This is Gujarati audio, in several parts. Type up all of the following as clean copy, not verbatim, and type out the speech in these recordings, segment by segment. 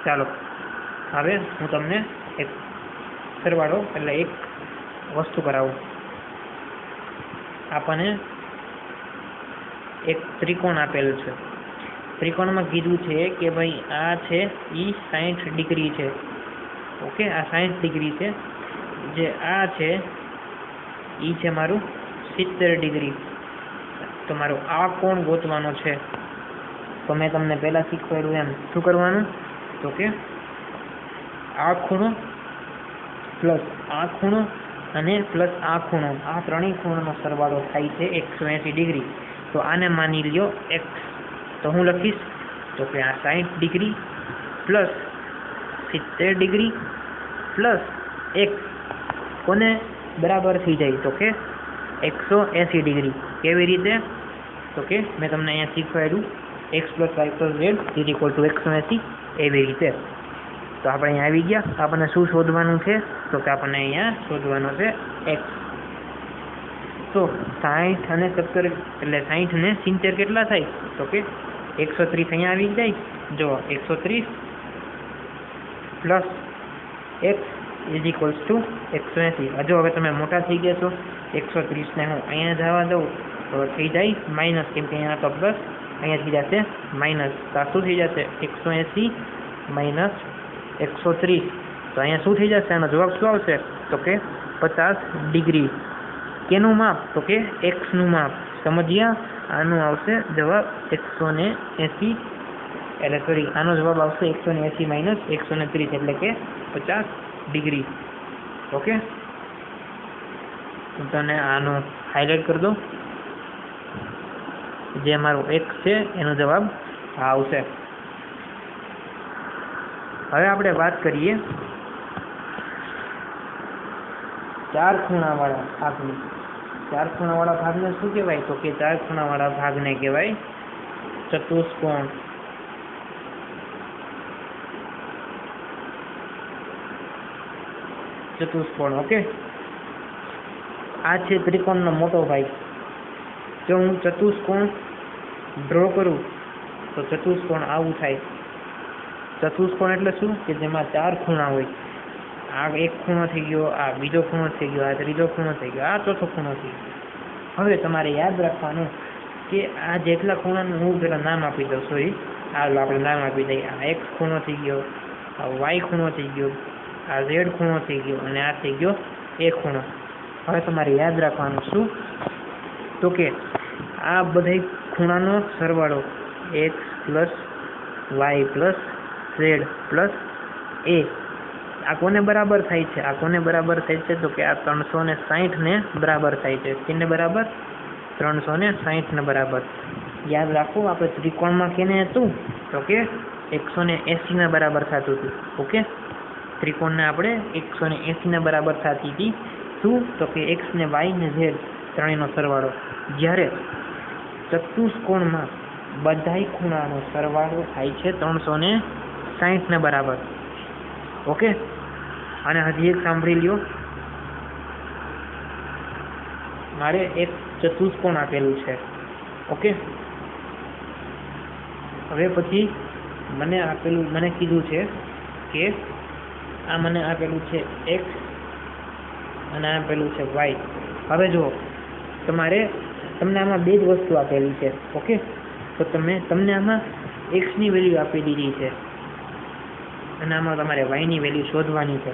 ચાલો હવે હું તમને એક સરવાળો એટલે એક વસ્તુ કરાવું. આપણને એક ત્રિકોણ આપેલું છે. ત્રિકોણમાં કીધું છે કે ભાઈ આ છે એ 60 ડિગ્રી છે. ઓકે, આ 60 ડિગ્રી છે. જે આ છે એ છે મારું 70 ડિગ્રી. તો મારો આ કોણ ગોતવાનો છે. તો મેં તમને પહેલાં શીખવાડ્યું એમ શું કરવાનું, તો કે આ ખૂણો પ્લસ આ ખૂણો અને પ્લસ આ ખૂણો, આ ત્રણેય ખૂણાનો સરવાળો થાય છે 180 ડિગ્રી. તો આને માની લ્યો x. તો હું લખીશ તો કે આ 60 degree plus 70 degree plus x કોને બરાબર થઈ જાય, તો કે 180 ડિગ્રી. કેવી રીતે, તો કે મેં તમને અહીંયા શીખવાડ્યું x + y + z = 180 એવી રીતે. તો આપણે અહીંયા આવી ગયા. આપણને શું શોધવાનું છે, તો કે આપણને અહીંયા શોધવાનું છે x. તો 60 અને 70 એટલે 60 ને 70 કેટલા થાય, તો કે 130 અહીંયા આવી જાય. જો 130 પ્લસ x = 180. હજુ હવે તમે મોટા થઈ ગયા છો. 130 ને હું અહીંયા જવા દઉં તો થઈ જાય માઇનસ, કેમ કે અહીંયા તો પ્લસ, અહીંયા થઈ જશે માઇનસ. તો આ શું થઈ જશે, 180 માઇનસ 130. તો અહીંયા શું થઈ જશે, આનો જવાબ શું આવશે, તો કે 50 ડિગ્રી. કેનું માપ, તો કે એક્સનું માપ. સમજ્યા? આનું આવશે જવાબ 180 એટલે સોરી આનો જવાબ આવશે 180 માઇનસ 130 એટલે કે 50 ડિગ્રી. ઓકે, હું તને આનું હાઇલાઇટ કરી દઉં. જે મારું x છે એનો જવાબ આ આવશે. હવે આપણે વાત કરીએ ચાર ખૂણાવાળા ભાગની. ચાર ખૂણાવાળા ભાગને શું કહેવાય, તો કે ચાર ખૂણાવાળા ભાગને કહેવાય ચતુષ્કોણ. ચતુષ્કોણ. ઓકે, આ છે ત્રિકોણનો મોટો ભાગ. જો હું ચતુષ્કોણ ડ્રો કરું તો ચતુષ્કોણ આવું થાય. ચતુષ્કોણ એટલે શું, કે જેમાં ચાર ખૂણા હોય. આ એક ખૂણો થઈ ગયો, આ બીજો ખૂણો થઈ ગયો, આ ત્રીજો ખૂણો થઈ ગયો, આ ચોથો ખૂણો થઈ ગયો. હવે તમારે યાદ રાખવાનું કે આ જેટલા ખૂણાનું હું પેલા નામ આપી દઉં. સોરી, આ આપણે નામ આપી દઈએ. આ x ખૂણો થઈ ગયો, આ y ખૂણો થઈ ગયો, આ z ખૂણો થઈ ગયો અને આ થઈ ગયો a ખૂણો. હવે તમારે યાદ રાખવાનું શું, તો કે આ બધા ખૂણાનો સરવાળો x + y + z + a આ કોને બરાબર થાય છે, આ કોને બરાબર થાય છે, તો કે આ 360 ને બરાબર થાય છે. કેને બરાબર, 360 ને બરાબર. યાદ રાખો આપણે ત્રિકોણમાં કેને હતું, તો કે 180 ને બરાબર થતું હતું. ઓકે, ત્રિકોણને આપણે 180 ને બરાબર થતી હતી. શું, તો કે x ને y ને z ત્રણેયનો સરવાળો. જ્યારે ચતુષ્કોણમાં બધાય ખૂણાનો સરવાળો થાય છે 360 ને બરાબર. ઓકે, અને હજી એક સાંભળી લ્યો. મારે એક ચતુષ્કોણ આપેલું છે. ઓકે, હવે પછી મને કીધું છે કે આ મને આપેલું છે x અને આપેલું છે y. હવે જો તમને આમાં બે જ વસ્તુ આપેલી છે. ઓકે, તો તમને આમાં x ની વેલ્યુ આપી દીધી છે અને આમાં તમારે y ની વેલ્યુ શોધવાની છે.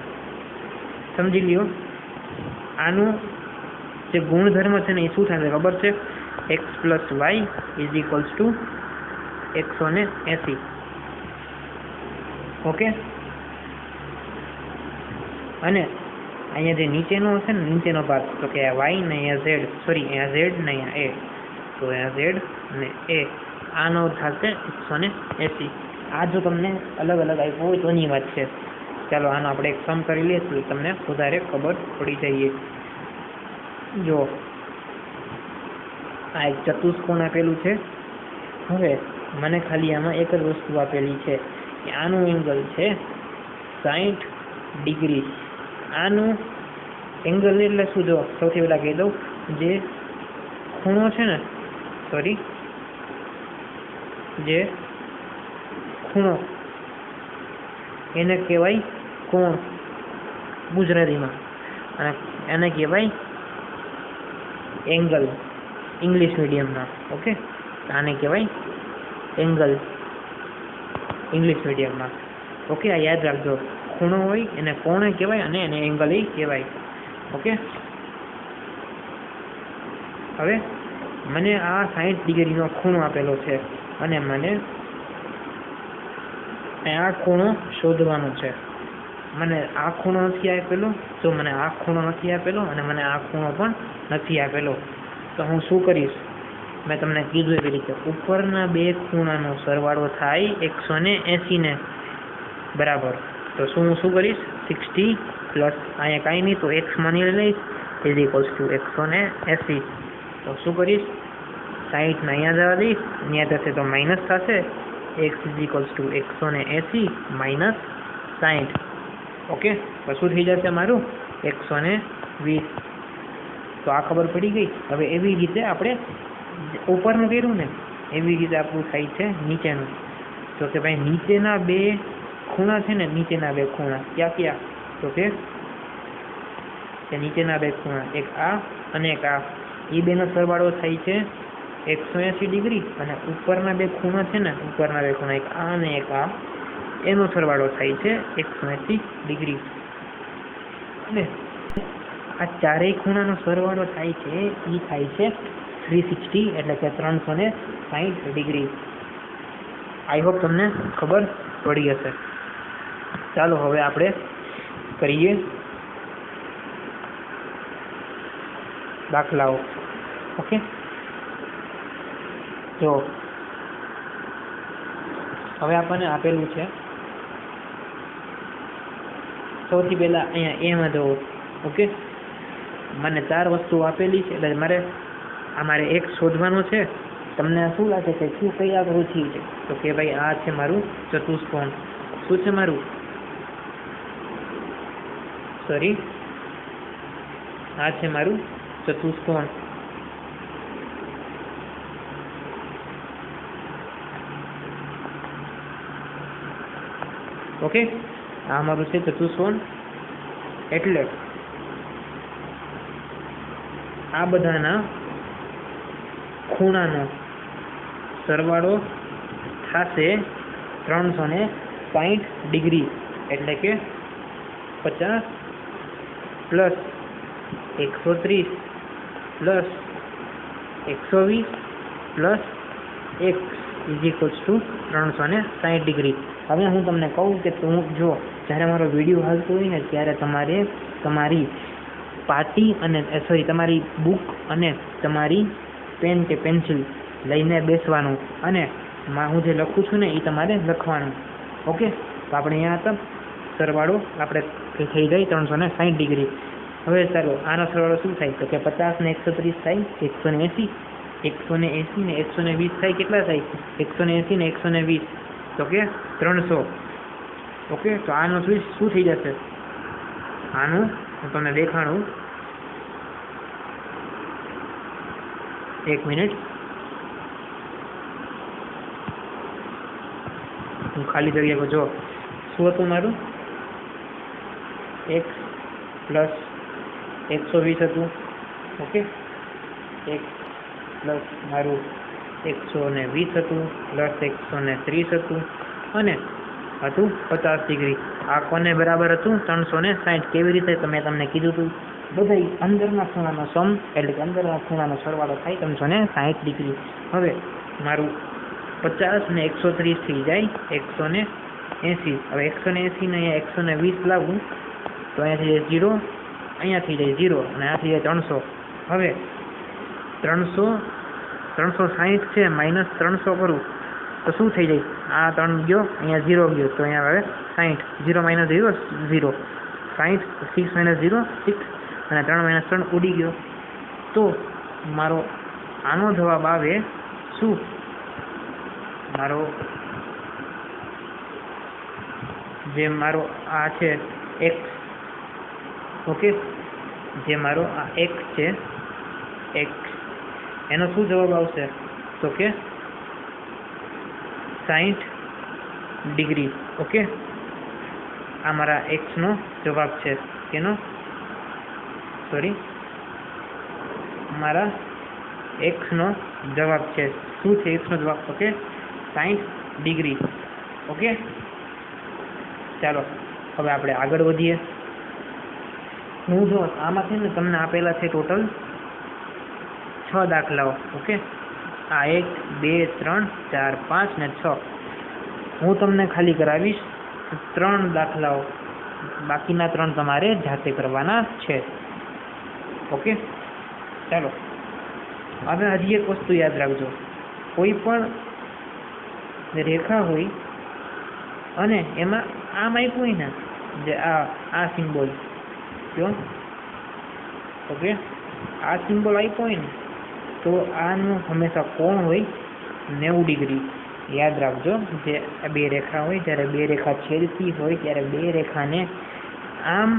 સમજી લ્યો. આનું જે ગુણધર્મ છે ને એ શું થશે ખબર છે, x + y = 180. ઓકે, અને અહીંયા જે નીચેનો હશે ને નીચેનો ભાગ, તો કે આ y ને અહીંયા z, સોરી અહીંયા z ને અહીંયા a, તો અહીંયા z અને a આનો થશે 180. આ જો તમને અલગ અલગ આપ્યું હોય તો ની વાત છે. ચાલો આનો આપણે એક સમ કરી લઈએ તો તમને વધારે ખબર પડી જઈએ. જો આ એક ચતુષ્કોણ આપેલું છે. હવે મને ખાલી આમાં એક જ વસ્તુ આપેલી છે કે આનું એંગલ છે 60 ડિગ્રી. આનું એંગલ એટલે શું, જો સૌથી પહેલાં કહી દઉં, જે ખૂણો છે ને, સોરી જે ખૂણો એને કહેવાય કોણ ગુજરાતીમાં, અને એને કહેવાય એંગલ ઇંગ્લિશ મીડિયમમાં. ઓકે, આને કહેવાય એંગલ ઇંગ્લિશ મીડિયમમાં. ઓકે, આ યાદ રાખજો. ખૂણો હોય એને કોણ કહેવાય અને એને એંગલ કહેવાય. ઓકે, હવે મને આ 60 ડિગ્રીનો ખૂણો આપેલો છે અને મને આ ખૂણો શોધવાનો છે. મને આ ખૂણો નથી આપેલો, તો મને આ ખૂણો નથી આપેલો અને મને આ ખૂણો પણ નથી આપેલો. તો હું શું કરીશ? મેં તમને કીધું એવી રીતે ઉપરના બે ખૂણાનો સરવાળો થાય 180 ને બરાબર. તો હું શું કરીશ? 60 પ્લસ અહીંયા કાંઈ નહીં તો x માની લઈશ ઇઝ ઇક્વલ્સ ટુ 180. તો શું કરીશ? 60 ને અહીંયા જવા દઈશ, અહીંયા થશે તો માઇનસ થશે. x is equals to 180 minus 60. Okay, તો શું થઈ જશે મારું? 120. તો આ ખબર પડી ગઈ. હવે એવી રીતે આપણે ઉપરનું કર્યું ને એવી રીતે આપણું થાય છે નીચેનું. તો કે ભાઈ નીચેના બે ખૂણા છે ને, નીચેના બે ખૂણા ક્યાં ક્યાં? તો કે નીચેના બે ખૂણા એક આ અને એક આ, એ બેનો સરવાળો થાય છે 180 ડિગ્રી. અને ઉપરના બે ખૂણા છે ને, ઉપરના બે ખૂણા એક આ અને એક આ, એનો સરવાળો થાય છે 180 ડિગ્રી. અને આ ચારેય ખૂણાનો સરવાળો થાય છે એ થાય છે 360, એટલે કે 360 ડિગ્રી. આઈ હોપ તમને ખબર પડી હશે. ચાલો હવે આપણે કરીએ દાખલાઓ. ઓકે, જો હવે આપણને આપેલું છે, સૌથી પહેલા અહીંયા એમાં જુઓ. ઓકે, મને 4 વસ્તુ આપેલી છે, એટલે મારે એક શોધવાનું છે. તમને શું લાગે છે શું કઈ આકૃતિ છે? તો કે ભાઈ આ છે મારું ચતુષ્કોણ. શું છે મારું? સોરી, આ છે મારું ચતુષ્કોણ. ઓકે, આ મારું છે ચતુષ્કોણ. એટલે આ બધાના ખૂણાનો સરવાળો થશે 360 ડિગ્રી, એટલે કે 50 plus 130 plus 120 plus x is equals to 360 degree. હવે હું તમને કહું કે જો જ્યારે મારો વિડીયો હાલતો હોય ને ત્યારે તમારે તમારી પાટી અને તમારી બુક અને તમારી પેન કે પેન્સિલ લઈને બેસવાનું અને હું જે લખું છું ને એ તમારે લખવાનું. ઓકે, તો આપણે અહીંયા હતા સરવાળો આપણે થઈ જાય 360 ડિગ્રી. હવે ચાલો આનો સરવાળો શું થાય? તો કે 50 ને 130 થાય 180, 180 ને 120 થાય કેટલા થાય? 180 ને 120 તો કે 300. ઓકે, તો આનો શું થઈ જશે? આનું હું તમને દેખાડું, 1 મિનિટ. હું ખાલી જગ્યા જો શું હતું મારું? x પ્લસ 120 હતું. ઓકે, x પ્લસ મારું 120 હતું પ્લસ 130 હતું અને હતું 50 ડિગ્રી. આ કોને બરાબર હતું? 360. કેવી રીતે? તો મેં તમને કીધું હતું બધા અંદરના ખૂણાનો સમ, એટલે કે અંદરના ખૂણાનો સરવાળો થાય 360 ડિગ્રી. હવે મારું 50 ને 130 થઈ જાય 180. હવે 180 ને અહીંયા 120 લાવું તો અહીંયા થઈ જાય 0, અહીંયા થઈ જાય 0 અને આ થઈ જાય 300. હવે 360 છે માઇનસ 300 કરું તો શું થઈ જાય? આ 3 ગયો, અહીંયા 0 ગયો, તો અહીંયા હવે 60. 0 માઇનસ 0 0, 60. 6 માઇનસ 0 6 અને 3 માઇનસ 3 ઉડી ગયો. તો મારો આનો જવાબ આવે શું? મારો જે મારો આ છે x. ઓકે, જે મારો આ x છે x, એનો શું જવાબ આવશે? તો કે 60 ડિગ્રી. ઓકે, આ મારા એક્સનો જવાબ છે. કેનો? સોરી, મારા એક્સનો જવાબ છે. શું છે એક્સનો જવાબ? Okay, 60 degree. ઓકે, ચાલો હવે આપણે આગળ વધીએ. હું જો આમાંથી ને તમને આપેલા છે ટોટલ 6 દાખલાઓ. ઓકે, આ 1 2 3 4 5 ને 6. હું તમને ખાલી કરાવીશ 3 દાખલાઓ, બાકીના 3 તમારે જાતે કરવાના છે. ઓકે, ચાલો હવે હજી એક વસ્તુ યાદ રાખજો. કોઈ પણ રેખા હોય અને એમાં આમ આપ્યું હોય ને, જે આ સિમ્બોલ કયો, ઓકે, આ સિમ્બોલ આપ્યો હોય ને, તો આનું હંમેશા કોણ હોય 90 ડિગ્રી. યાદ રાખજો, જે બે રેખા હોય, જ્યારે બે રેખા છેદતી હોય ત્યારે બે રેખાને આમ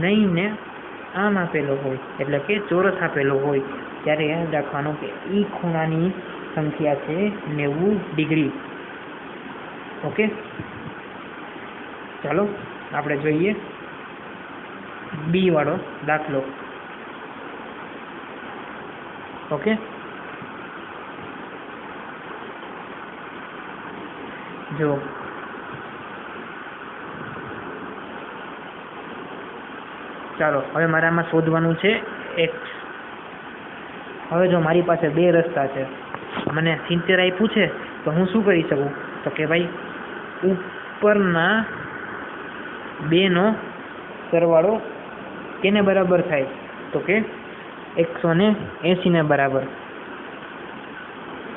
નહીં ને આમ આપેલો હોય, એટલે કે ચોરસ આપેલો હોય, ત્યારે યાદ રાખવાનું કે ઈ ખૂણાની સંખ્યા છે 90 ડિગ્રી. ઓકે, ચાલો આપણે જોઈએ બી વાળો દાખલો. ઓકે, જો ચાલો હવે મારે આમાં શોધવાનું છે એક્સ. હવે જો મારી પાસે બે રસ્તા છે, મને 70 આપ્યું છે, તો હું શું કરી શકું? તો કે ભાઈ ઉપરના બેનો સરવાળો કેને બરાબર થાય? તો કે 180 ને બરાબર.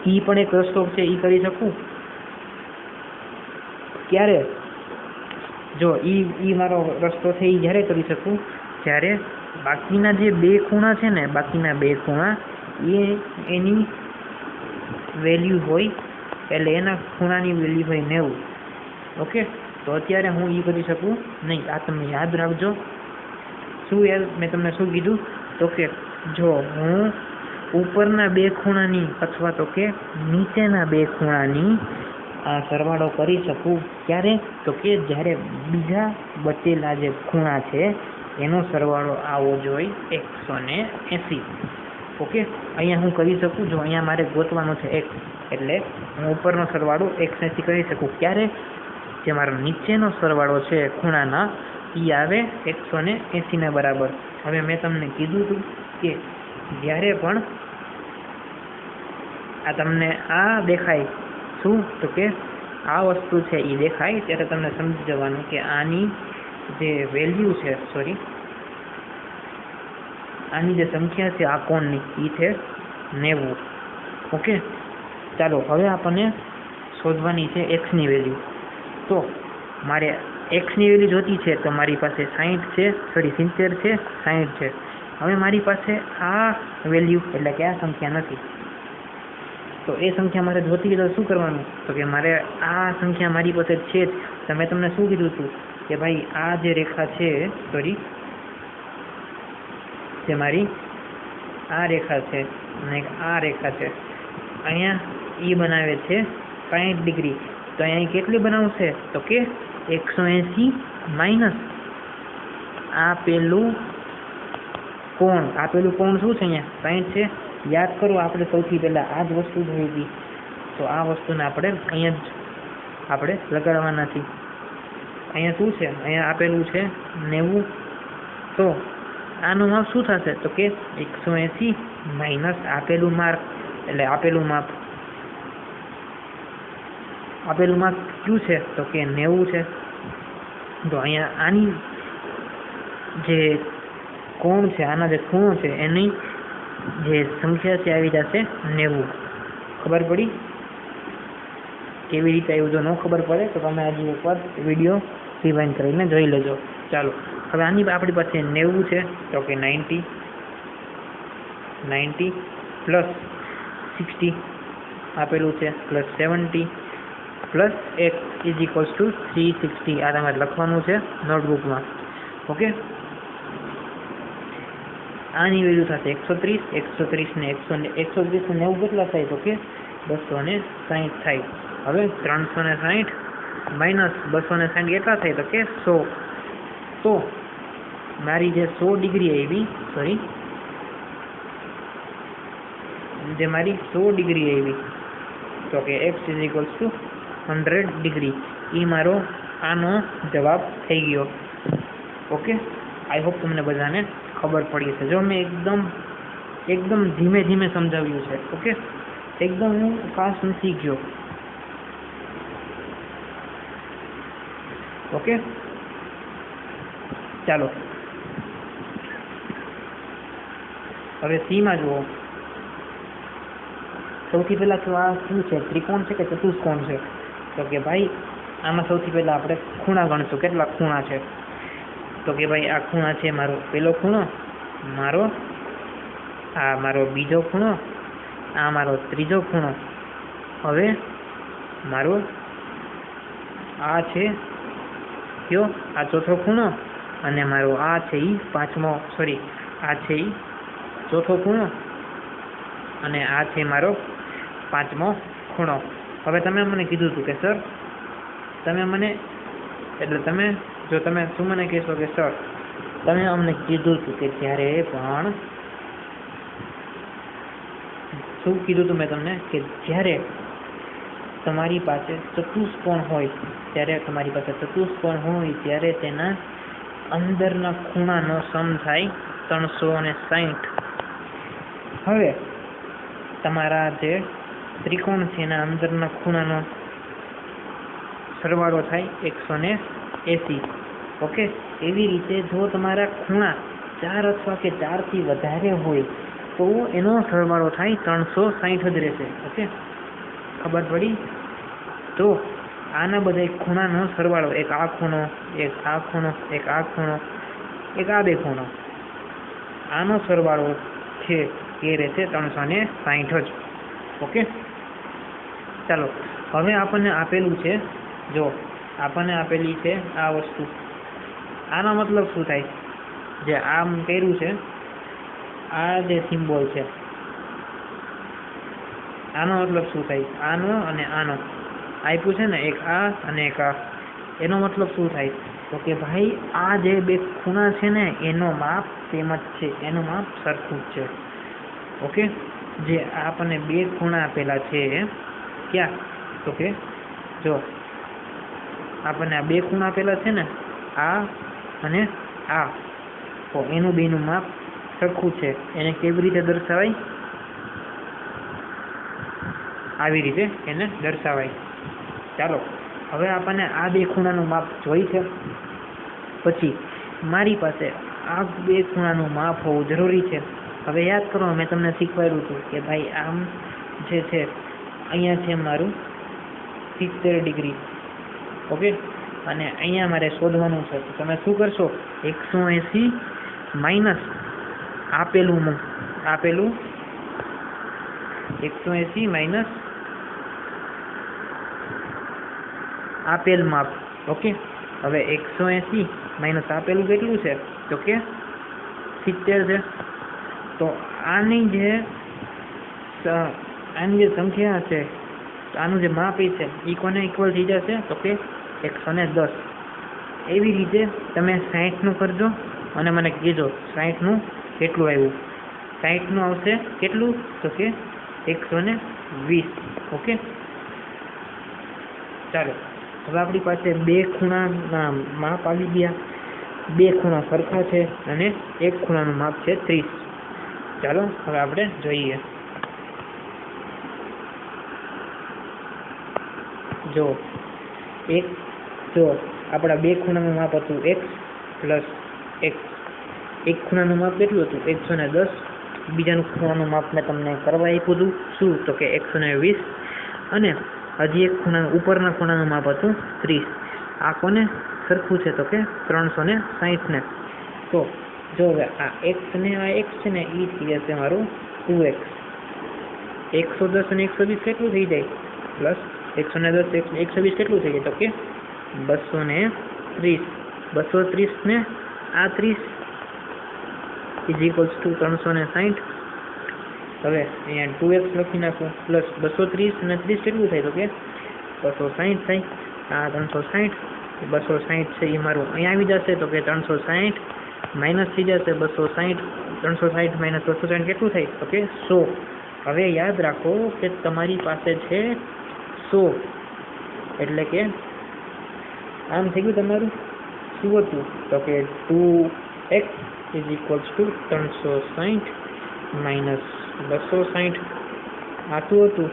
ઈ પણ એક રસ્તો છે, ઈ કરી શકું. ક્યારે? જો ઈ મારો રસ્તો છે, ઈ જ્યારે કરી શકું જ્યારે બાકીના જે બે ખૂણા છે ને, બાકીના બે ખૂણા એની વેલ્યુ હોય, એટલે એના ખૂણાની વેલ્યુ હોય 90. ઓકે, તો અત્યારે હું ઈ કરી શકું નહીં. આ તમે યાદ રાખજો. શું યાદ? મેં તમને શું કીધું? તો કે જો હું ઉપરના બે ખૂણાની અથવા તો કે નીચેના બે ખૂણાની આ સરવાળો કરી શકું. ક્યારે? તો કે જ્યારે બીજા બચેલા જે ખૂણા છે એનો સરવાળો આવવો જોઈએ 180. ઓકે, અહીંયા હું કરી શકું. જો અહીંયા મારે ગોતવાનું છે x, એટલે હું ઉપરનો સરવાળો 180 કરી શકું. ક્યારે? જે મારો નીચેનો સરવાળો છે ખૂણાના, એ આવે 180 ને બરાબર. હવે મેં તમને કીધું હતું કે જ્યારે પણ આ તમને આ દેખાય, શું? તો કે આ વસ્તુ છે એ દેખાય, ત્યારે તમને સમજી જવાનું કે આની જે વેલ્યુ છે, સોરી, આની જે સંખ્યા છે આ કોણની, એ છે 90. ઓકે, ચાલો હવે આપણને શોધવાની છે એક્સની વેલ્યુ. તો મારે એક્સની વેલ્યુ જોતી છે, તો મારી પાસે 60 છે, સોરી 70 છે, 60 છે. હવે મારી પાસે આ વેલ્યુ એટલે કે આ સંખ્યા નથી, તો એ સંખ્યા મારે જોતી તો શું કરવાનું? તો કે મારે આ સંખ્યા મારી પાસે છે જ. તો મેં તમને શું કીધું હતું કે ભાઈ આ જે રેખા છે, સોરી, જે મારી આ રેખા છે અને આ રેખા છે, અહીંયા ઈ બનાવે છે 60 ડિગ્રી. તો અહીંયા કેટલી બનાવશે? તો કે 180 માઇનસ આપેલું કોણ. આપેલું કોણ શું છે? અહીંયા 60 છે. યાદ કરો, આપણે સૌથી પહેલા આ જ વસ્તુ જોઈ હતી, તો આ વસ્તુને આપણે અહીંયા જ આપણે લગાડવાના નથી. અહીંયા શું છે? અહીંયા આપેલું છે 90. તો આનું માપ શું થશે? તો કે 180 માઇનસ આપેલું માર્ક, એટલે આપેલું માપ. આપેલું માપ શું છે? તો કે 90 છે. તો અહીંયા આની જે કોણ છે, આના જે ખૂણો છે, એની જે સંખ્યા છે આવી જશે 90. ખબર પડી? કેવી રીતે આવ્યું? જો ન ખબર પડે તો તમે હજી એકવાર વિડીયો રિવાઇન્ડ કરીને જોઈ લેજો. ચાલો હવે આની આપણી પાસે 90 છે, તો કે 90 પ્લસ 60 આપેલું છે, plus 70 plus 1 is equals to 360. આ તમારે લખવાનું છે નોટબુકમાં. ઓકે, આની વેલ્યુ થશે 130 ને 130 ને 90 કેટલા થાય? તો કે 260 થાય. હવે 360 માઇનસ 260 કેટલા થાય? તો કે 100. તો મારી જે 100 ડિગ્રી આવી, સોરી, જે મારી 100 ડિગ્રી આવી, તો કે x = 100 ડિગ્રી, એ મારો આનો જવાબ થઈ ગયો. ઓકે, આઈ હોપ તમને બધાને ખબર પડી છે. જો મેં એકદમ ધીમે ધીમે સમજાવ્યું છે. ઓકે, એકદમ હું ફાસ્ટ નથી ગયો. ઓકે, ચાલો હવે સી માં જુઓ. સૌથી પહેલા તો આ શું છે, ત્રિકોણ છે કે ચતુષ્કોણ છે? તો કે ભાઈ આમાં સૌથી પહેલા આપણે ખૂણા ગણશું. કેટલા ખૂણા છે? તો કે ભાઈ આ ખૂણા છે મારો પહેલો ખૂણો, મારો બીજો ખૂણો, આ મારો ત્રીજો ખૂણો, હવે મારો આ છે કયો, આ ચોથો ખૂણો, અને મારો આ છે એ પાંચમો, સોરી, આ છે એ ચોથો ખૂણો, અને આ છે મારો પાંચમો ખૂણો. હવે તમે મને કીધું હતું કે સર તમે મને, એટલે તમે શું મને કહેશો કે સર તમે અમને કીધું હતું કે જ્યારે પણ, શું કીધું હતું મેં તમને, કે જ્યારે તમારી પાસે ચતુષ્કોણ હોય, ત્યારે તેના અંદરના ખૂણાનો સમ થાય 360. હવે તમારા જે ત્રિકોણ છે એના અંદરના ખૂણાનો સરવાળો થાય 180. ઓકે, એવી રીતે જો તમારા ખૂણા 4 અથવા કે 4 થી વધારે હોય તો એનો સરવાળો થાય 360 જ રહેશે. ઓકે, ખબર પડી? તો આના બધા ખૂણાનો સરવાળો, એક આ ખૂણો, એક આ ખૂણો, એક આ ખૂણો, એક આ બે ખૂણો, આનો સરવાળો છે એ રહેશે 360 જ. ઓકે, ચાલો હવે આપણને આપેલું છે, જો આપણને આપેલી છે આ વસ્તુ, આનો મતલબ શું થાય? જે આમ કર્યું છે, આ જે સિમ્બોલ છે, આનો મતલબ શું થાય? આનો અને આનો આપ્યું છે ને, એક આ અને એક આ, એનો મતલબ શું થાય? તો કે ભાઈ આ જે બે ખૂણા છે ને એનો માપ સેમ જ છે, એનું માપ સરખું જ છે. ઓકે, જે આપણને બે ખૂણા આપેલા છે, ક્યાં? તો કે જો આપણને આ બે ખૂણા આપેલા છે ને, આ અને આ, તો એનું બેનું માપ સરખું છે. એને કેવી રીતે દર્શાવાય? આવી રીતે એને દર્શાવાય. ચાલો હવે આપણને આ બે ખૂણાનું માપ જોઈ છે, પછી મારી પાસે આ બે ખૂણાનું માપ હોવું જરૂરી છે. હવે યાદ કરો, મેં તમને શીખવાડ્યું હતું કે ભાઈ આમ જે છે, અહીંયા છે મારું 70 ડિગ્રી. ઓકે, અને અહીંયા મારે શોધવાનું છે. તો તમે શું કરશો? 180 માઇનસ આપેલું 180 માઇનસ આપેલ માપ. ઓકે, હવે 180 માઇનસ આપેલું કેટલું છે? તો કે 70 છે. તો આની જે સંખ્યા છે, આનું જે માપ છે એ કોને ઇક્વલ થઈ જશે? તો કે 110. એવી રીતે તમે 60નું કરજો અને મને કહેજો 60નું કેટલું આવ્યું. 60નું આવશે કેટલું? તો કે 120. ઓકે, ચાલો હવે આપણી પાસે બે ખૂણાના માપ આવી ગયા. બે ખૂણા સરખા છે અને એક ખૂણાનું માપ છે 30. ચાલો હવે આપણે જોઈએ. જો આપણા બે ખૂણાનું માપ હતું x પ્લસ x. એક ખૂણાનું માપ કેટલું હતું? 110. બીજાનું ખૂણાનું માપ મેં તમને કરવા આપ્યું હતું, શું? તો કે 120. અને હજી એક ખૂણાનું, ઉપરના ખૂણાનું માપ હતું 30. આ કોને સરખું છે? તો કે 360 ને. તો જો હવે આ x ને આ x છે ને, એ થઈ જશે મારું 2x. 110 અને 120 કેટલું થઈ જાય? પ્લસ 110 120 કેટલું થઈ જાય? તો કે 230. 230 ને આ 30 ઇઝ ઇક્વલ્સ ટુ 360. હવે અહીંયા 2x લખી નાખું, પ્લસ 230 અને 30 કેટલું થાય? તો કે 260 થાય. આ 360 260 છે એ મારું અહીંયા આવી જશે, તો કે 360 માઇનસ થઈ જશે 260, 360 માઇનસ 260 કેટલું થાય? તો કે 100. હવે યાદ રાખો કે તમારી પાસે છે 100, એટલે કે આમ થઈ ગયું તમારું. શું હતું? તો કે 2x is equals to 360 minus 260. આ શું હતું?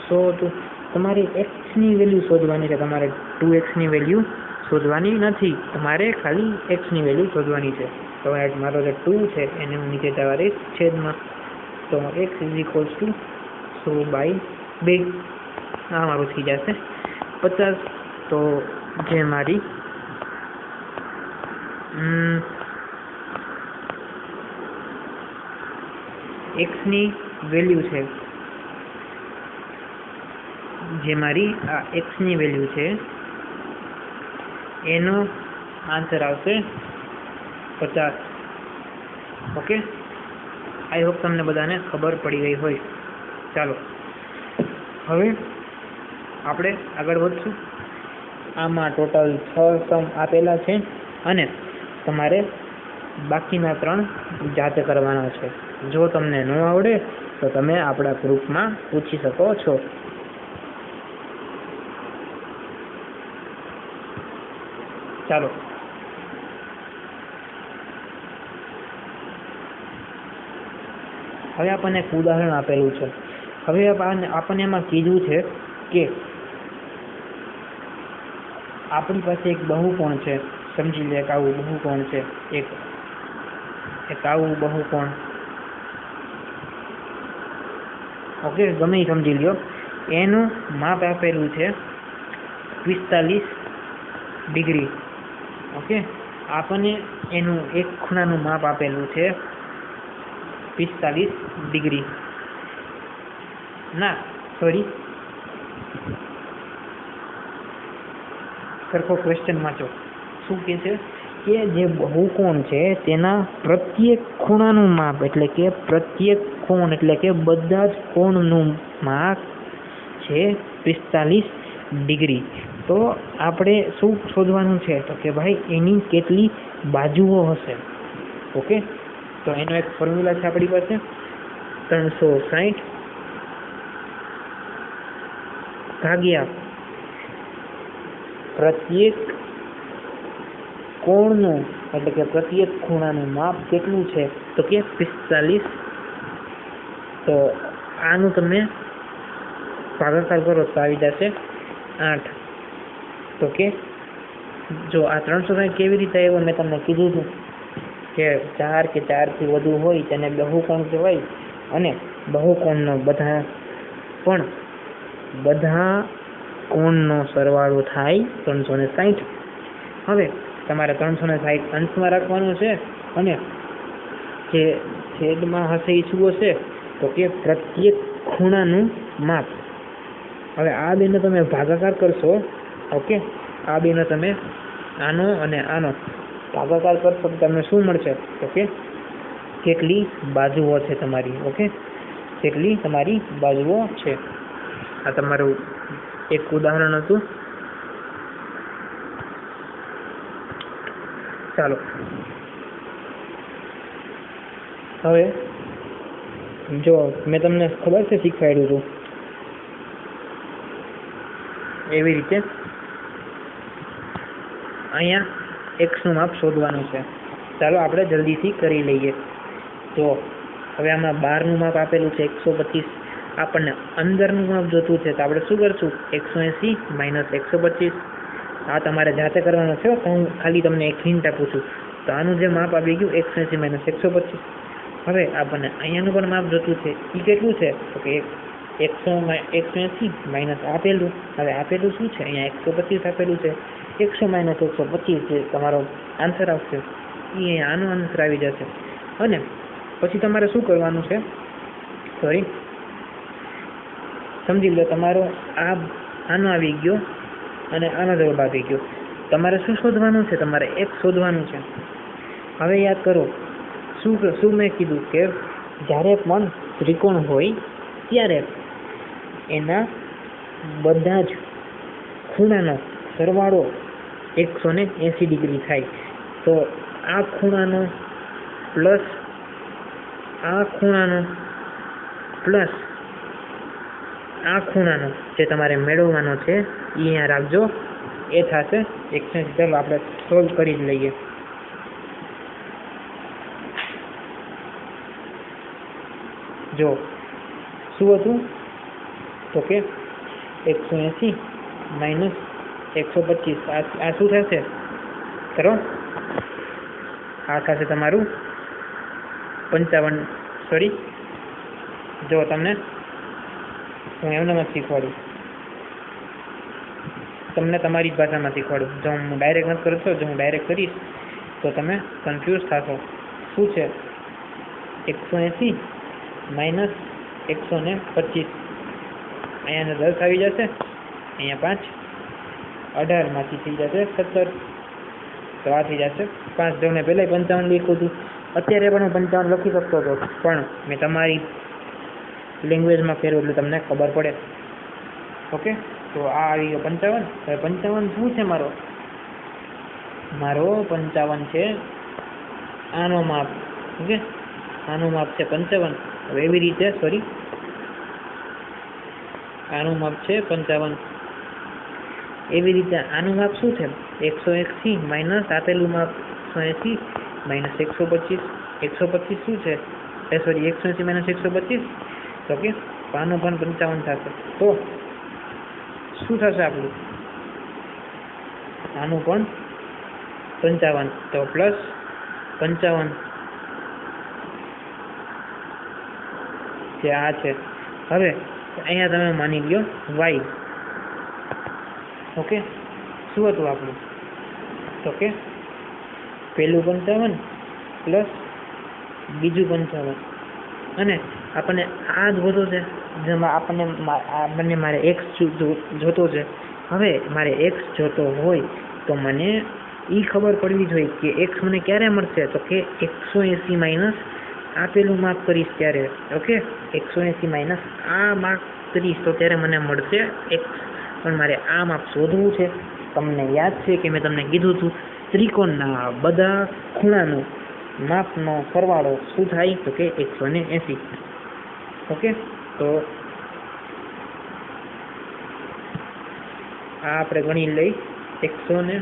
100 હતું. તમારે એક્સની વેલ્યુ શોધવાની છે, તમારે 2xની વેલ્યુ શોધવાની નથી, તમારે ખાલી એક્સની વેલ્યુ શોધવાની છે. તો મારો જે 2 છે એને હું નીચે જવા છેદમાં, તો x ઇઝ ઇક્વલ્સ ટુ 100/2. આ મારું થઈ જશે 50. તો જે મારી એક્સની વેલ્યુ છે, જે મારી આ એક્સની વેલ્યુ છે એનો આન્સર આવશે 50. ઓકે, આઈ હોપ તમને બધાને ખબર પડી ગઈ હોય. ચાલો હવે આપણે આગળ વધશું. આમાં ટોટલ 6 સમ આપેલા છે અને તમારે બાકીના 3 જાતે કરવાના છે. જો તમને ન આવડે તો તમે આપણા ગ્રુપમાં પૂછી શકો છો. ચાલો હવે આપણને એક ઉદાહરણ આપેલું છે. હવે આપણને એમાં કીધું છે કે આપણી પાસે એક બહુકોણ છે. સમજી લે એક આવું બહુકોણ છે, એક આવું બહુકોણ. ઓકે, ગમે એ સમજી લ્યો. એનું માપ આપેલું છે 45 ડિગ્રી. ઓકે, આપણને એનું એક ખૂણાનું માપ આપેલું છે 45 ડિગ્રી. ના સોરી, સરખો ક્વેશ્ચન વાંચો. શું કહે છે કે જે બહુકોણ છે તેના પ્રત્યેક ખૂણાનું માપ, એટલે કે પ્રત્યેક કોણ એટલે કે બધા જ કોણનું માપ છે 45 ડિગ્રી. તો આપણે શું શોધવાનું છે? તો કે ભાઈ એની કેટલી બાજુઓ હશે. ઓકે, તો એનો એક ફોર્મ્યુલા છે આપણી પાસે 360 ભાગ્યા પ્રત્યેક કોણનું એટલે કે પ્રત્યેક ખૂણાનું માપ કેટલું છે? તો કે 45. તો આનું તમે ભાગાકાર કરો તો આવી જશે 8. તો કે જો આ 360 કેવી રીતે આવ્યો, મેં તમને કીધું હતું કે 4 કે 4થી વધુ હોય તેને બહુકોણ કહેવાય, અને બહુકોણનો બધા કોણનો સરવાળો થાય 360. હવે તમારે 360 અંશમાં રાખવાનું છે અને જે છેદમાં હશે એ શું હશે? તો કે પ્રત્યેક ખૂણાનું માપ. હવે આ બેનો તમે ભાગાકાર કરશો. ઓકે, આ બેનો તમે આનો અને આનો ભાગાકાર કરશો તો તમને શું મળશે? તો કે કેટલી બાજુઓ છે તમારી. ઓકે, કેટલી તમારી બાજુઓ છે. આ તમારું એક ઉદાહરણ હતું. ચાલો હવે જો મેં તમને ખબર છે શીખવાડ્યું હતું એવી રીતે અહીંયા એક્સનું માપ શોધવાનું છે. ચાલો આપણે જલ્દીથી કરી લઈએ. તો હવે આમાં 12નું માપ આપેલું છે 125. આપણને અંદરનું માપ જોતું છે તો આપણે શું કરશું? 180 માઇનસ 125. આ તમારે જાતે કરવાનું છે. તો હું ખાલી તમને એક હિન્ટ આપું છું. તો આનું જે માપ આવી ગયું 180 માઇનસ 125. હવે આપણને અહીંયાનું પણ માપ જોતું છે. એ કેટલું છે? તો કે 180 માઇનસ આપેલું. હવે આપેલું શું છે? અહીંયા 125 આપેલું છે. 100 માઇનસ 125 જે તમારો આન્સર આવશે એ અહીંયા આનો આન્સર આવી જશે. અને પછી તમારે શું કરવાનું છે? સોરી, સમજી લો તમારો આનો આવી ગયો અને આનો જવાબ આવી ગયો. તમારે શું શોધવાનું છે? તમારે એક શોધવાનું છે. હવે યાદ કરો શું મેં કીધું કે જ્યારે પણ ત્રિકોણ હોય ત્યારે એના બધા જ ખૂણાનો સરવાળો 180 ડિગ્રી થાય. તો આ ખૂણાનો પ્લસ આ ખૂણાનો પ્લસ આ ખૂણાનો જે તમારે મેળવવાનો છે એ અહીંયા રાખજો. એ થશે 180. ચાલો આપણે સોલ્વ કરી જ લઈએ. જો શું હતું તો કે 180 માઇનસ 125 આ શું થશે કરો? આ થશે તમારું 55. સોરી, જો તમને હું એમને જ શીખવાડું, તમને તમારી જ ભાષામાં શીખવાડું. જો હું ડાયરેક્ટ નથી કરતો, જો હું ડાયરેક્ટ કરીશ તો તમે કન્ફ્યુઝ થશો. શું છે 180 માઇનસ 125? અહીંયા 10 આવી જશે, અહીંયા 5, 18 માંથી થઈ જશે 17. તો આ થઈ જશે 5. જો મેં પહેલાં 55 લખ્યું હતું, અત્યારે પણ હું 55 લખી શકતો હતો, પણ મેં તમારી લેંગ્વેજમાં ફેરવું એટલે તમને ખબર પડે. ઓકે, તો આ આવી ગયો 55. હવે 55 શું છે મારો 55 છે આનો માપ. ઓકે, આનું માપ છે 55. હવે એવી રીતે સોરી આનું માપ છે 55. એવી રીતે આનું માપ શું છે 180 માઇનસ આપેલું માપ 180 માઇનસ 125. 125 શું છે સોરી 180 માઇનસ 125. તો કે આનું પણ 55 થશે. તો શું થશે આપણું આનું પણ 55. તો પ્લસ 55 જે આ છે. હવે અહીંયા તમે માની લ્યો y. ઓકે, શું હતું આપણું તો કે પહેલું 55 પ્લસ બીજું 55 અને આપણને આ જ વધો છે જેમાં આપણને મારે x જોતો છે. હવે મારે x જોતો હોય તો મને એ ખબર પડવી જોઈએ કે x મને ક્યારે મળશે તો કે 180 માઇનસ આપેલું માપ કરીશ ત્યારે. ઓકે, 180 માઇનસ આ માપ કરીશ તો ત્યારે મને મળશે x. પણ મારે આ માપ શોધવું છે. તમને યાદ છે કે મેં તમને કીધું હતું ત્રિકોણના બધા ખૂણાનો માપનો સરવાળો શું થાય તો કે 180. ઓકે, તો આ આપણે ગણી લઈ 100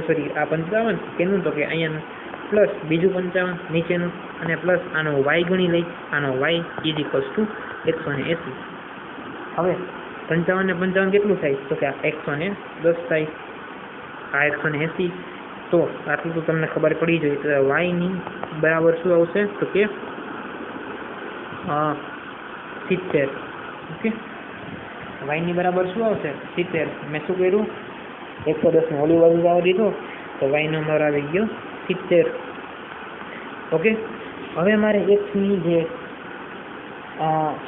સોરી આ 55 કેનું તો કે અહીંયાનું પ્લસ બીજું 55 નીચેનું અને પ્લસ આનો y ગણી લઈ. આનો y ઇઝ ઇક્વલ્સ ટુ 180. હવે 55 ને 55 કેટલું થાય તો કે આ 110 થાય, આ 180. તો આટલું તો તમને ખબર પડી જોઈએ. તો y ની બરાબર શું આવશે તો કે 70. ઓકે, y ની બરાબર શું આવશે 70. મેં શું કર્યું 110 ને ઓલી બાજુ જવા દીધો તો y નો નંબર આવી ગયો 70. ઓકે, હવે મારે x ની જે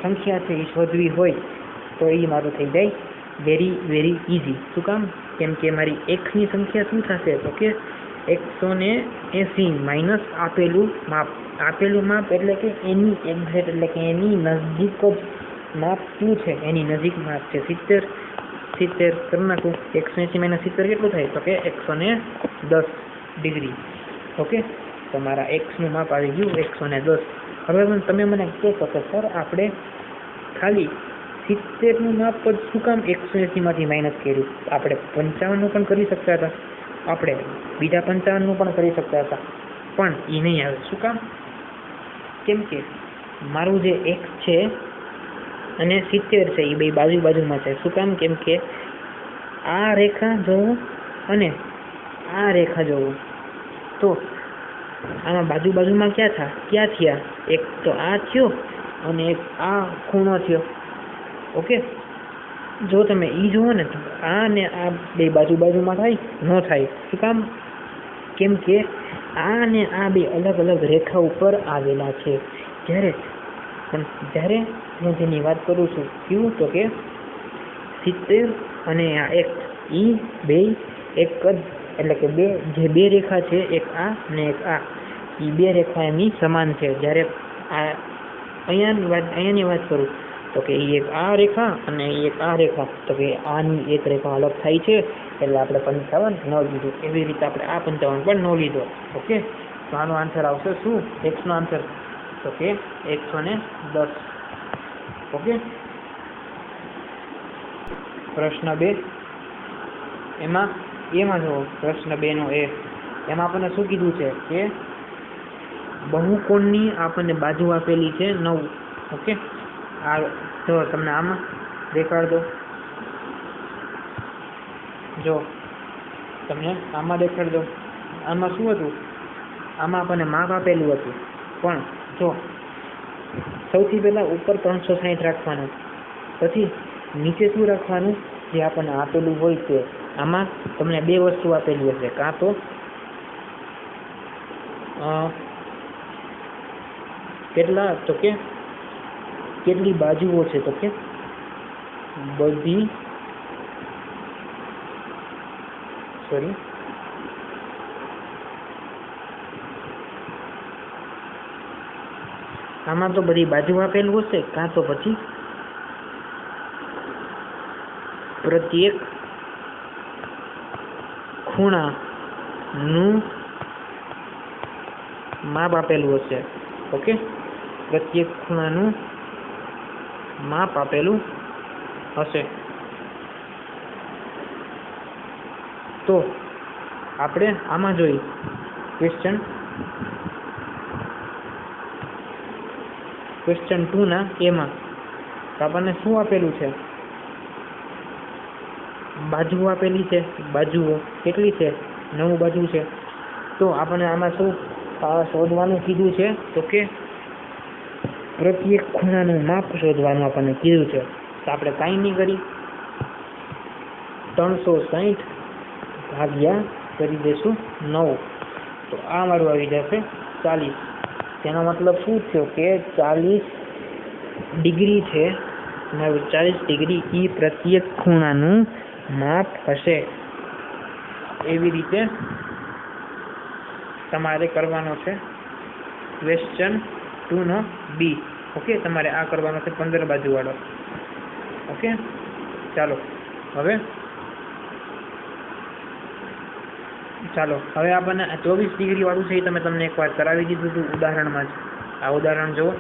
સંખ્યા છે એ શોધવી હોય તો એ મારું થઈ જાય વેરી ઇઝી. શું કામ? કેમ કે મારી x ની સંખ્યા શું થશે તો કે 180 માઇનસ આપેલું માપ. આપેલું માપ એટલે કે એની એક્ઝેક્ટ એટલે કે એની નજીક જ માપ શું છે, એની નજીક માપ છે 70. 70 કરી નાખું. 180 માઇનસ 70 કેટલું થાય તો કે 110 ડિગ્રી. ઓકે, તો મારા x નું માપ આવી ગયું 110. હવે તમે મને કહેશો કે સર આપણે ખાલી 70 નું માપ જ શું કામ 180 માંથી માઇનસ કર્યું? આપણે 55 નું પણ કરી શકતા હતા, આપણે બીજા 55 નું પણ કરી શકતા હતા, પણ એ નહીં આવે. શું કામ? કેમ કે મારું જે x છે અને 70 છે એ બે બાજુમાં છે. શું કામ? કેમ કે આ રેખા જોવું અને આ રેખા જોવું તો આમાં બાજુમાં ક્યાં થયા? એક તો આ થયો અને એક આ ખૂણો થયો. ઓકે, જો તમે ઈ જુઓ ને તો આ ને આ બે બાજુમાં થાય ન થાય. શું કામ? કેમ કે આ ને આ બે અલગ અલગ રેખા ઉપર આવેલા છે. જ્યારે હું જેની વાત કરું છું કેવું તો કે 70 અને આ એક ઈ બે એક જ એટલે કે બે રેખા છે, એક આ અને એક આ, એ બે રેખા એમની સમાન છે. જ્યારે અહીંયાની વાત કરું તો કે એ એક આ રેખા અને એ એક આ રેખા, તો કે આની એક રેખા અલગ થાય છે એટલે આપણે 55 ન લીધું. એવી રીતે આપણે આ 55 પણ ન લીધો. ઓકે, તો આનો આન્સર આવશે શું? x નો આન્સર તો કે 110. ઓકે, પ્રશ્ન 2 એમાં જો પ્રશ્ન 2 નો એમાં આપણને શું કીધું છે કે બહુકોણની આપણને બાજુ આપેલી છે 9. ઓકે, આ જો તમને આમાં દેખાડ દો, જો તમને આમાં દેખાડ દો. આમાં શું હતું? આમાં આપણને માપ આપેલું હતું, પણ જો સૌથી પહેલા ઉપર 360 રાખવાનું, પછી નીચે શું રાખવાનું? જે આપણને આપેલું હોય તે. આમાં તમને 2 વસ્તુ આપેલી હશે, કાં તો કેટલા, તો કે કેટલી બાજુઓ છે, તો કે બધી, સોરી આમાં તો બધી બાજુ આપેલું હશે, કાં તો પછી પ્રત્યેક ખૂણાનું માપ આપેલું હશે. ઓકે, પ્રત્યેક ખૂણાનું માપ આપેલું હશે. તો આપણે આમાં જોઈ ક્વેશ્ચન 2 ના એમાં આપણને શું આપેલું છે? બાજુઓ આપેલી છે. બાજુઓ કેટલી છે? 9 બાજુ છે. તો આપણને આમાં શું શોધવાનું કીધું છે? તો કે પ્રત્યેક ખૂણાનું માપ શોધવાનું આપણને કીધું છે. તો આપણે કાંઈ નહીં કરી, 360 ભાગ્યા કરી દેશું 9, તો આ મારું આવી જશે 40. તેનો મતલબ શું થયો કે 40 ડિગ્રી છે. 40 ડિગ્રી એ પ્રત્યેક ખૂણાનું માપ હશે. એવી રીતે તમારે કરવાનો છે ક્વેશ્ચન 2 નો બી. ઓકે, તમારે આ કરવાનો છે 15 બાજુ વાળો. ઓકે, ચાલો હવે આપણને 24 ડિગ્રી વાળું છે એ તમને એકવાર કરાવી દીધું હતું ઉદાહરણમાં જ. આ ઉદાહરણ જુઓ,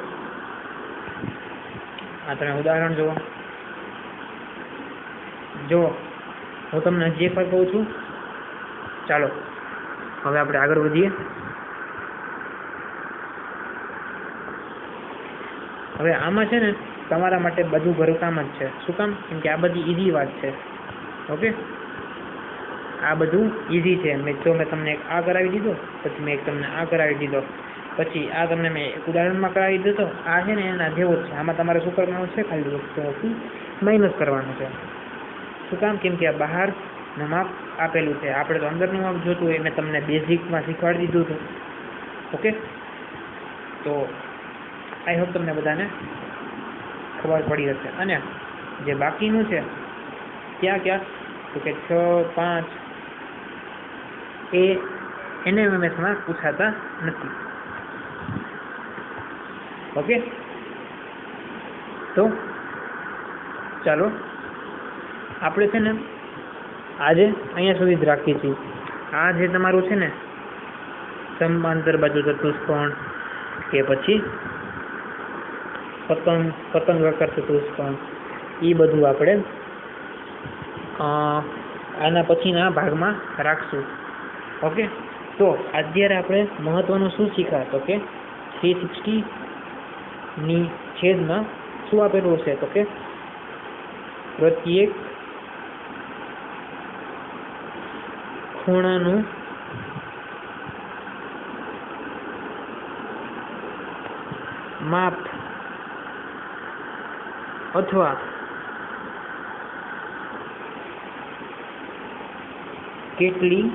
આ તમે ઉદાહરણ જુઓ. જો હું તમને જે પર કહું છું, ચાલો હવે આપણે આગળ વધીએ. હવે આમાં છે ને તમારા માટે બધું ઘરકામ જ છે. શું કામ? કેમ કે આ બધી ઈઝી વાત છે. ઓકે, આ બધું ઈઝી છે. મેં તમને એક આ કરાવી દીધો, પછી મેં એક તમને આ કરાવી દીધો, પછી આ તમને મેં એક ઉદાહરણમાં કરાવી દીધો. આ છે ને એના જેવો જ છે. આમાં તમારે શું કરવાનું છે? ખાલી વસ્તુઓથી માઇનસ કરવાનું છે. શું કામ? કેમ કે આ બહારનું માપ આપેલું છે. આપણે તો અંદરનું માપ જોતું હોય. મેં તમને બેઝિકમાં શીખવાડી દીધું હતું. ઓકે, તો આઈ હોપ તમને બધાને ખબર પડી હશે. અને જે બાકીનું છે ક્યાં તો કે 6, 5 એને એમએસમાં પૂછાતા નથી. ઓકે, તો ચાલો આપણે છે ને આજે અહીંયા સુધી જ રાખીએ છીએ. આ જે તમારું છે ને સમાંતર બાજુ ચતુષ્કોણ કે પછી પતંગાકાર ચતુષ્કોણ, એ બધું આપણે આના પછીના ભાગમાં રાખશું. ઓકે, તો અત્યારે આપણે મહત્વનું શું શીખ્યા? તો કે 360 ની છેદમાં શું આપેલું છે? તો કે પ્રત્યેક ખૂણાનું માપ અથવા કેટલી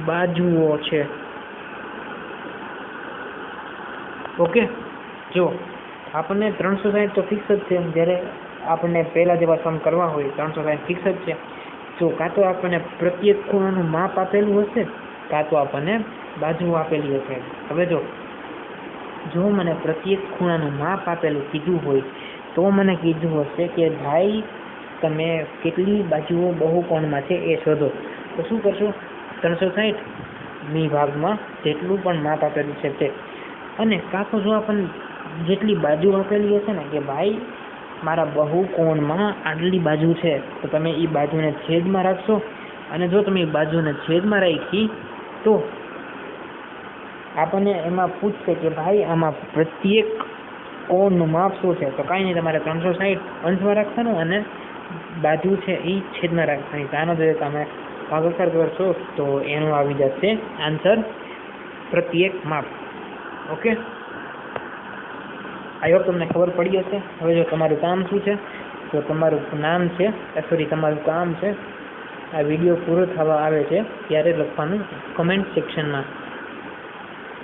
બાજુઓ છે. ઓકે, જો આપણને 360 તો ફિક્સ જ છે. જ્યારે આપણને પહેલા જેવા સમ કરવા હોય 360 ફિક્સ જ છે. તો કાં તો આપણને પ્રત્યેક ખૂણાનું માપ આપેલું હશે, કાં તો આપણને બાજુ આપેલી હશે. હવે જો જો મને પ્રત્યેક ખૂણાનું માપ આપેલું કીધું હોય તો મને કીધું હશે કે ભાઈ તમે કેટલી બાજુઓ બહુકોણમાં છે એ શોધો. તો શું કરશો? 360 ભાગમાં જેટલું પણ માપ આપેલું છે તે. અને કાં તો જો આપણને જેટલી બાજુ આપેલી હશે ને કે ભાઈ મારા બહુકોણમાં આટલી બાજુ છે, તો તમે એ બાજુને છેદમાં રાખશો. અને જો તમે એ બાજુને છેદમાં રાખી તો આપણને એમાં પૂછશે કે ભાઈ આમાં પ્રત્યેક કોણનું માપ શું છે. તો કાંઈ નહીં, તમારે 360 અંશમાં રાખવાનું અને બાજુ છે એ છેદમાં રાખવાની. આનો જો તમે ભાગાકાર કરશો તો એનું આવી જશે આન્સર પ્રત્યેક માપ. ઓકે, આઈ હોપ તમને ખબર પડી હશે. હવે જો તમારું કામ શું છે, તો તમારું નામ છે, તમારું કામ છે, આ વિડીયો પૂરો થવા આવે છે ત્યારે લખવાનું કમેન્ટ સેક્શનમાં.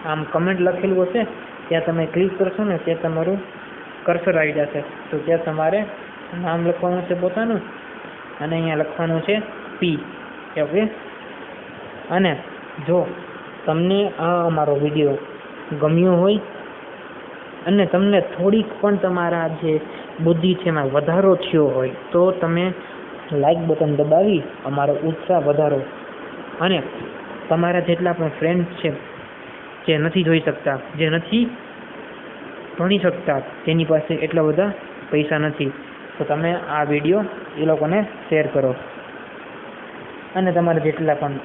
આમ કમેન્ટ લખેલું હશે ત્યાં તમે ક્લિક કરશો ને ત્યાં તમારું કર્સર આવી જશે. તો ત્યાં તમારે નામ લખવાનું છે પોતાનું અને અહીંયા લખવાનું છે પી. ઓકે, અને જો તમને આ અમારો વિડીયો ગમ્યો હોય અને તમને થોડીક પણ તમારા જે બુદ્ધિ છે એમાં વધારો થયો હોય તો તમે લાઈક બટન દબાવી અમારો ઉત્સાહ વધારો. અને તમારા જેટલા પણ ફ્રેન્ડ્સ છે જે નથી જોઈ શકતા, જે નથી ભણી શકતા, તેની પાસે એટલા બધા પૈસા નથી, તો તમે આ વિડીયો એ લોકોને શેર કરો. અને તમારા જેટલા પણ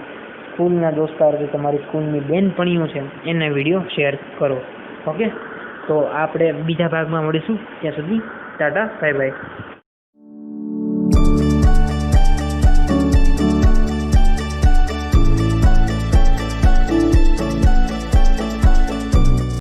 સ્કૂલના દોસ્તાર કે તમારી સ્કૂલની બેનપણીઓ છે એને વિડીયો શેર કરો. ઓકે, તો આપણે બીજા ભાગમાં મળીશું. ત્યાં સુધી ટાટા, બાય બાય.